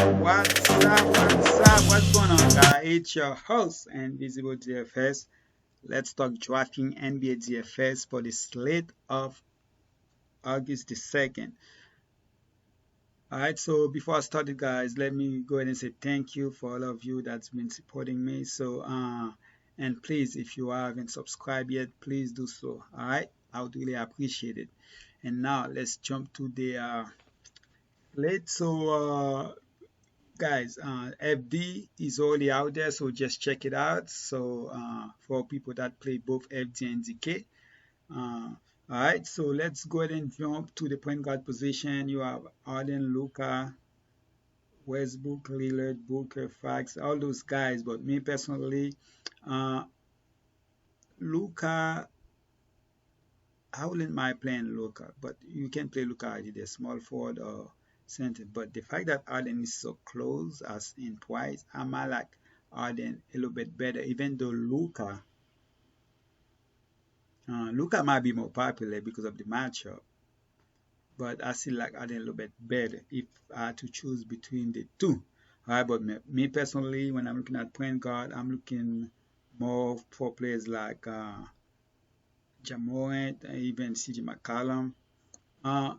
What's going on, guys? It's your host, Invisible DFS. Let's talk drafting NBA DFS for the slate of August the 2nd. Alright, so before I started, guys, let me go ahead and say thank you for all of you that's been supporting me. And please, if you haven't subscribed yet, please do so. Alright, I would really appreciate it. And now let's jump to the slate. Guys, FD is already out there, so just check it out. For people that play both FD and DK. All right, so let's go ahead and jump to the point guard position. You have Arden, Luca, Westbrook, Lillard, Booker, Fax, all those guys. But me personally, uh, Luca, I wouldn't mind playing Luca, but you can play Luca either small forward or center. But the fact that Arden is so close as in twice, I might like Arden a little bit better, even though Luca might be more popular because of the matchup. But I still like Arden a little bit better if I had to choose between the two. All right, but me personally, when I'm looking at point guard, I'm looking more for players like Jamorant, even CJ McCollum. Uh,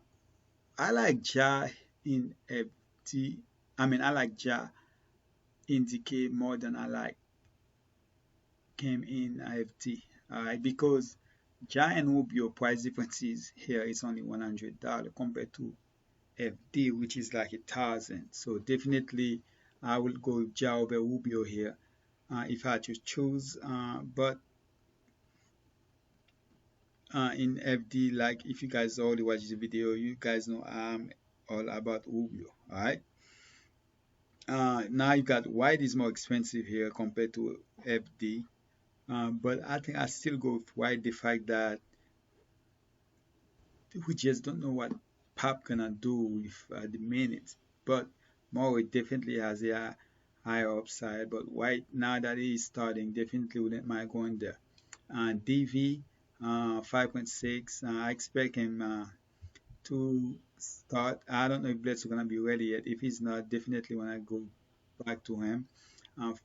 I like Ja in FT. I like Ja in DK more than I like him in IFT. Alright, because Ja and Rubio price differences here is only $100 compared to FD, which is like 1,000. So definitely, I will go with Ja over Rubio here if I had to choose. But in FD, like if you guys already watched the video, you guys know I'm all about Rubio. All right. Now you got White is more expensive here compared to FD. But I think I still go with White. The fact that we just don't know what Pop gonna do with the minutes. But Murray definitely has a higher upside. But White, now that he's starting, definitely wouldn't mind going there. DV, 5.6. I expect him to start. I don't know if Bledsoe gonna be ready yet. If he's not, definitely when I go back to him.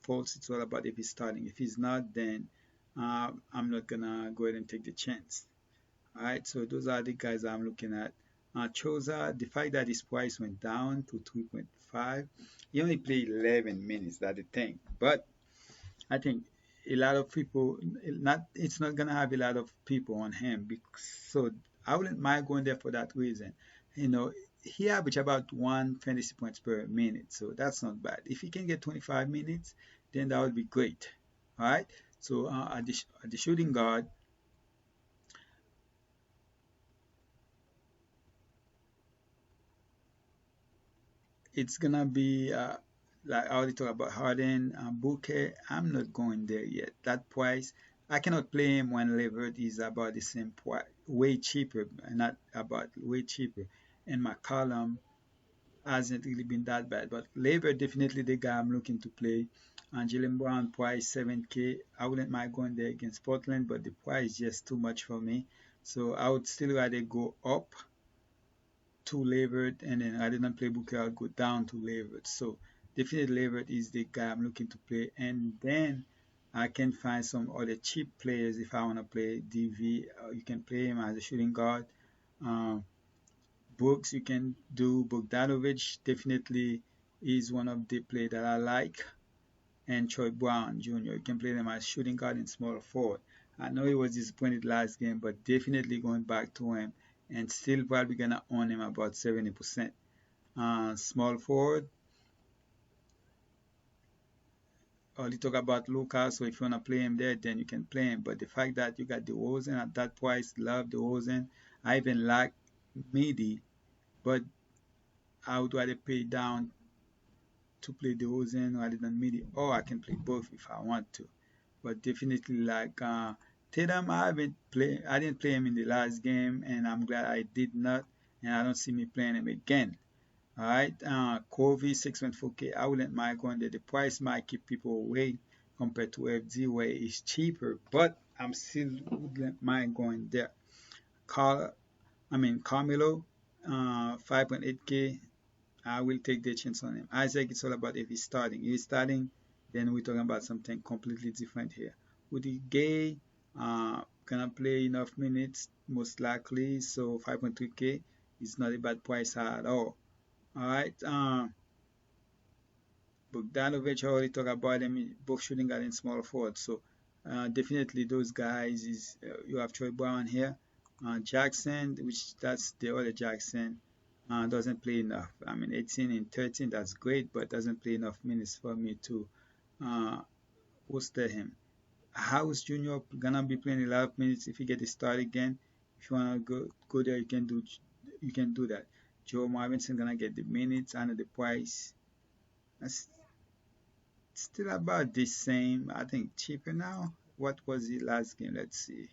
False, it's all about if he's starting. If he's not, then I'm not gonna go ahead and take the chance. All right, so those are the guys I'm looking at. Choza, the fact that his price went down to 3.5, he only played 11 minutes. That's the thing. But I think a lot of people, not it's not gonna have a lot of people on him. So I wouldn't mind going there for that reason. You know, he averaged about one fantasy points per minute, so that's not bad. If he can get 25 minutes, then that would be great. All right. So at the shooting guard, it's gonna be like I already talked about Harden, Booker. I'm not going there yet. That price, I cannot play him when Levert is about the same price, way cheaper, not about way cheaper. And McCollum hasn't really been that bad, but Levert definitely the guy I'm looking to play. And Jalen Brown price 7K. I wouldn't mind going there against Portland, but the price is just too much for me. So I would still rather go up to Levert, and then rather than play Booker, I'll go down to Levert. So definitely Levert is the guy I'm looking to play, and then I can find some other cheap players if I want to play DV. You can play him as a shooting guard. Um, Brooks, you can do Bogdanovic. Definitely is one of the players that I like, and Troy Brown Jr. You can play them as shooting guard and small forward. I know he was disappointed last game, but definitely going back to him and still probably gonna own him about 70%. Small forward, already talk about Lucas, so if you wanna play him there, then you can play him. But the fact that you got the Rosen at that price, love the Rosen. I even like Midi, but I would rather pay down to play the Rosen rather than Midi, or I can play both if I want to. But definitely like Tatum, I didn't play him in the last game, and I'm glad I did not, and I don't see me playing him again. All right, Covey 6.4K. I wouldn't mind going there. The price might keep people away compared to FD where it's cheaper, but I'm still wouldn't mind going there. Carmelo, 5.8K. I will take the chance on him. Isaac, it's all about if he's starting. If he's starting, then we're talking about something completely different here. Woody Gay, gonna play enough minutes, most likely, so 5.3K is not a bad price at all. All right. Bogdanovich already talked about them, both shooting guard and small forward. So definitely those guys is you have Troy Brown here, Jackson, which that's the other Jackson, doesn't play enough. I mean, 18 and 13, that's great, but doesn't play enough minutes for me to uh, roster him. House Junior gonna be playing a lot of minutes if he get a start again. If you wanna go there, you can do that. Joe Marvinson gonna get the minutes and the price. That's still about the same. I think cheaper now. What was the last game? Let's see.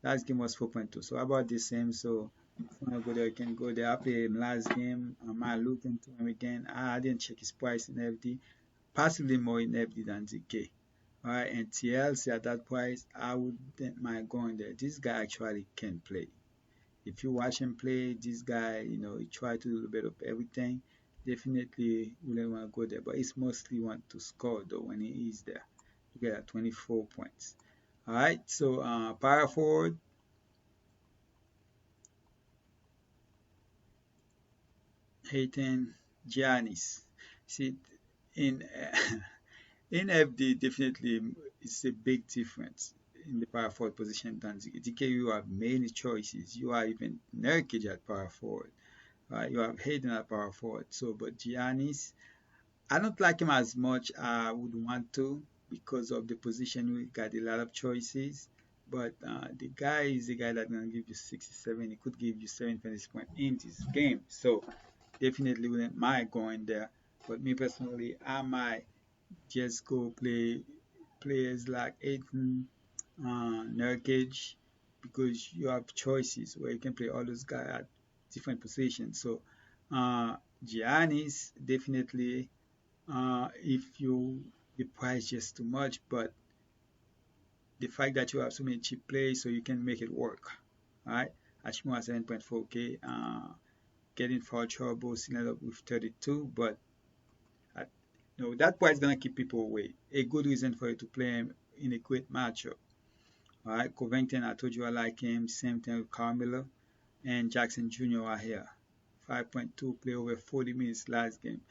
Last game was 4.2, so about the same. So if you wanna go there, you can go there. I played him last game. I might look into him again. I didn't check his price in FD. Possibly more in FD than ZK. Alright, and TLC at that price, I wouldn't mind going there. This guy actually can play. If you watch him play, this guy, he try to do a little bit of everything. Definitely wouldn't want to go there, but it's mostly want to score though when he is there. You get 24 points. All right, so power forward, Hayden Giannis. See, in in FD, definitely it's a big difference in the power forward position than DK. You have many choices. You are even Nurkic at power forward. You have Hayden at power forward. So, but Giannis, I don't like him as much I would want to because of the position. We got a lot of choices. But the guy is the guy that's gonna give you 67. He could give you 7 fantasy points in this game. So definitely wouldn't mind going there. But me personally, I might just go play players like Aiden, Nurkic, because you have choices where you can play all those guys at different positions. So Giannis definitely, if you the price just too much, but the fact that you have so many cheap plays, so you can make it work. All right, Ashmore at 7.4K, getting foul trouble, still up with 32, but uh, that price is gonna keep people away. A good reason for you to play him in a great matchup. All right, Covington, I told you I like him. Same thing with Carmelo and Jackson Jr. are here. 5.2 play over 40 minutes last game.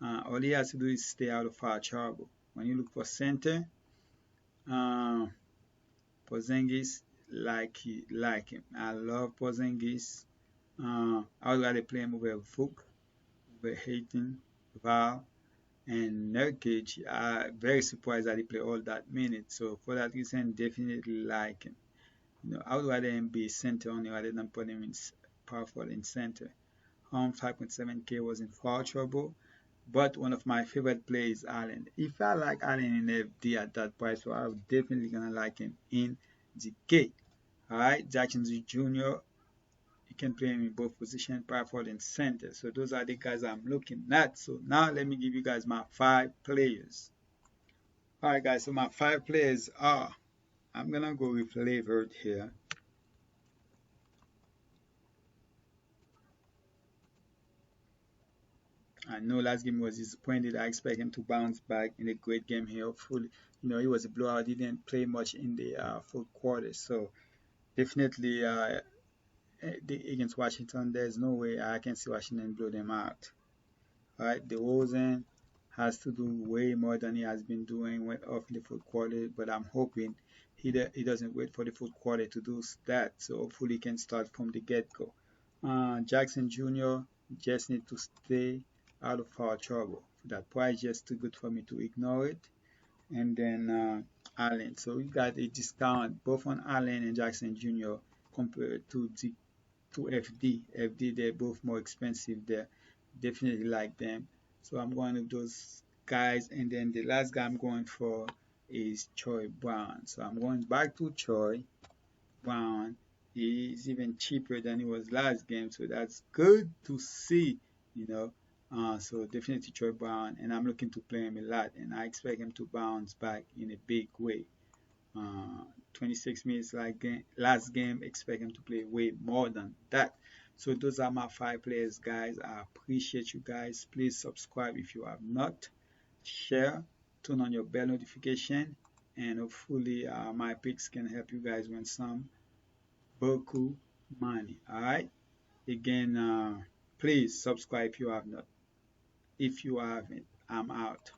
All he has to do is stay out of foul trouble. When you look for center, uh, Porzingis, like him. I love Porzingis. I would rather play him over Vuk, over Hayton, Val, and Nurkic. Very surprised that he played all that minutes. So for that reason, definitely like him. I would rather him be center only rather than put him in power forward in center. 5.7K was in foul trouble, but one of my favorite plays, Allen. If I like Allen in FD at that price, so I'm definitely gonna like him in the K. All right, Jackson Jr. You can play him in both positions, power forward and center. So those are the guys I'm looking at. So now let me give you guys my 5 players. All right, guys. So my 5 players are. I'm gonna go with Levert here. I know last game was disappointed. I expect him to bounce back in a great game here. Hopefully, it was a blowout. He didn't play much in the fourth quarter. So definitely against Washington, there's no way I can see Washington blow them out. All right, DeRozan has to do way more than he has been doing off in the fourth quarter, but I'm hoping he doesn't wait for the fourth quarter to do that. So hopefully he can start from the get-go. Jackson Jr. just need to stay out of foul trouble. That price just too good for me to ignore it. And then Allen. So we got a discount both on Allen and Jackson Jr. compared to FD. FD, they're both more expensive there. Definitely like them. So I'm going with those guys. And then the last guy I'm going for is Troy Brown. So I'm going back to Troy Brown. He's even cheaper than he was last game. So that's good to see, you know. So definitely Troy Brown. And I'm looking to play him a lot. And I expect him to bounce back in a big way. 26 minutes like last game, expect him to play way more than that. So those are my 5 players, guys. I appreciate you guys. Please subscribe if you have not. Share, turn on your bell notification, and hopefully my picks can help you guys win some Boku money. All right. Again, please subscribe if you have not. If you haven't, I'm out.